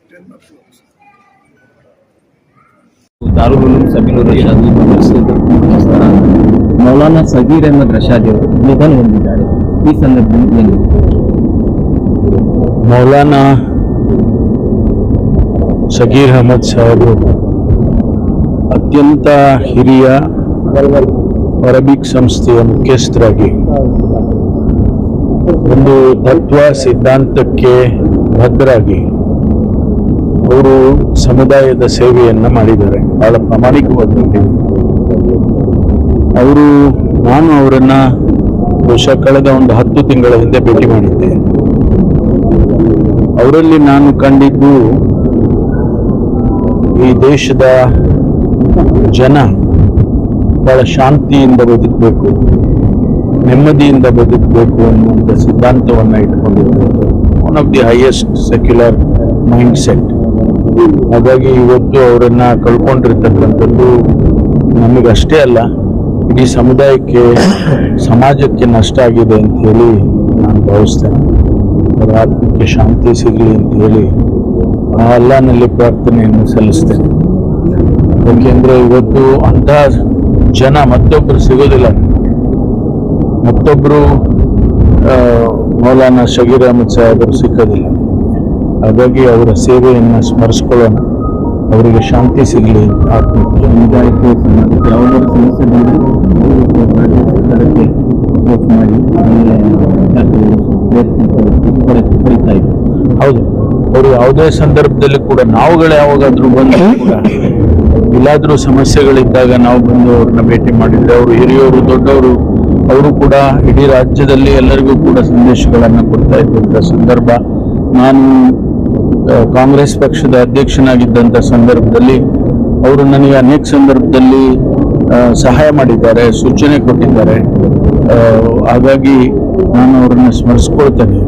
10 of those. Darul Uloom समील रशादी ಮುಖ್ಯಸ್ಥರ ಮೌಲಾನಾ ಸಗೀರ್ ಅಹಮದ್ ರಶಾದಿ ಅವರು ನಿಧನ ಹೊಂದಿದ್ದಾರೆ. ಈ ಸಂದರ್ಭದಲ್ಲಿ ಏನು? ಮೌಲಾನಾ ಸಗೀರ್ ಅಹಮದ್ ಸಾಹೇಬರು ಅತ್ಯಂತ ಹಿರಿಯ ಅರಬಿಕ್ ಸಂಸ್ಥೆಯ ಮುಖ್ಯಸ್ಥರಾಗಿ ಒಂದು ತತ್ವ ಸಿದ್ಧಾಂತಕ್ಕೆ ಬದ್ಧರಾಗಿ ಅವರು ಸಮುದಾಯದ ಸೇವೆಯನ್ನ ಮಾಡಿದ್ದಾರೆ. ಬಹಳ ಪ್ರಾಮಾಣಿಕವಾಗಿ ನಾನು ಅವರನ್ನ ಬಹುಶಃ ಕಳೆದ ಒಂದು 10 ತಿಂಗಳ ಹಿಂದೆ ಭೇಟಿ ಮಾಡಿದ್ದೆ. ಅವರಲ್ಲಿ ನಾನು ಕಂಡಿದ್ದು ಈ ದೇಶದ ಜನ ಬಹಳ ಶಾಂತಿಯಿಂದ ಬದುಕಬೇಕು, ನೆಮ್ಮದಿಯಿಂದ ಬದುಕಬೇಕು ಅನ್ನುವಂಥ ಸಿದ್ಧಾಂತವನ್ನ ಇಟ್ಕೊಂಡಿದ್ದಾರೆ. One of the highest secular mind set. ಹಾಗಾಗಿ ಇವತ್ತು ಅವರನ್ನ ಕಳ್ಕೊಂಡಿರ್ತಕ್ಕಂಥದ್ದು ನಮಗಷ್ಟೇ ಅಲ್ಲ, ಇಡೀ ಸಮುದಾಯಕ್ಕೆ, ಸಮಾಜಕ್ಕೆ ನಷ್ಟ ಆಗಿದೆ ಅಂತ ಹೇಳಿ ನಾನು ಭಾವಿಸ್ತೇನೆ. ಅವರ ಆತ್ಮಕ್ಕೆ ಶಾಂತಿ ಸಿಗಲಿ ಅಂತ ಹೇಳಿ ಆ ಅಲ್ಲಾನಲ್ಲಿ ಪ್ರಾರ್ಥನೆಯನ್ನು ಸಲ್ಲಿಸ್ತೇನೆ. ಯಾಕೆಂದ್ರೆ ಇವತ್ತು ಅಂಥ ಜನ ಮತ್ತೊಬ್ಬರು ಸಿಗೋದಿಲ್ಲ. ಮತ್ತೊಬ್ಬರು ಮೌಲಾನಾ ಸಗೀರ್ ಅಹಮದ್ ಸಾಹೇಬರು ಸಿಕ್ಕೋದಿಲ್ಲ. ಹಾಗಾಗಿ ಅವರ ಸೇವೆಯನ್ನು ಸ್ಮರಿಸ್ಕೊಳ್ಳೋಣ, ಅವರಿಗೆ ಶಾಂತಿ ಸಿಗಲಿ ಆತ್ಮಕ್ಕೆ. ಸಮುದಾಯಕ್ಕೆ ಯಾವುದಾದ್ರು ಸಮಸ್ಯೆ ಬಂದರೆ ಸರ್ಕಾರಕ್ಕೆ ಅಪ್ರೋಚ್ ಮಾಡಿ ಕರೀತಾ ಇದ್ರು. ಹೌದು, ಅವರು ಯಾವುದೇ ಸಂದರ್ಭದಲ್ಲಿ ಕೂಡ ನಾವುಗಳು ಯಾವಾಗಾದ್ರೂ ಬಂದು ಕೂಡ ಎಲ್ಲಾದ್ರೂ ಸಮಸ್ಯೆಗಳಿದ್ದಾಗ ನಾವು ಬಂದು ಅವ್ರನ್ನ ಭೇಟಿ ಮಾಡಿದ್ರೆ, ಅವರು ಹಿರಿಯವರು, ದೊಡ್ಡವರು, ಅವರು ಕೂಡ ಇಡೀ ರಾಜ್ಯದಲ್ಲಿ ಎಲ್ಲರಿಗೂ ಕೂಡ ಸಂದೇಶಗಳನ್ನು ಕೊಡ್ತಾ ಇದ್ದಂಥ ಸಂದರ್ಭ. ನಾನು ಕಾಂಗ್ರೆಸ್ ಪಕ್ಷದ ಅಧ್ಯಕ್ಷನಾಗಿದ್ದಂಥ ಸಂದರ್ಭದಲ್ಲಿ ಅವರು ನನಗೆ ಅನೇಕ ಸಂದರ್ಭದಲ್ಲಿ ಸಹಾಯ ಮಾಡಿದ್ದಾರೆ, ಸೂಚನೆ ಕೊಟ್ಟಿದ್ದಾರೆ. ಹಾಗಾಗಿ ನಾನು ಅವರನ್ನು ಸ್ಮರಿಸ್ಕೊಳ್ತೇನೆ.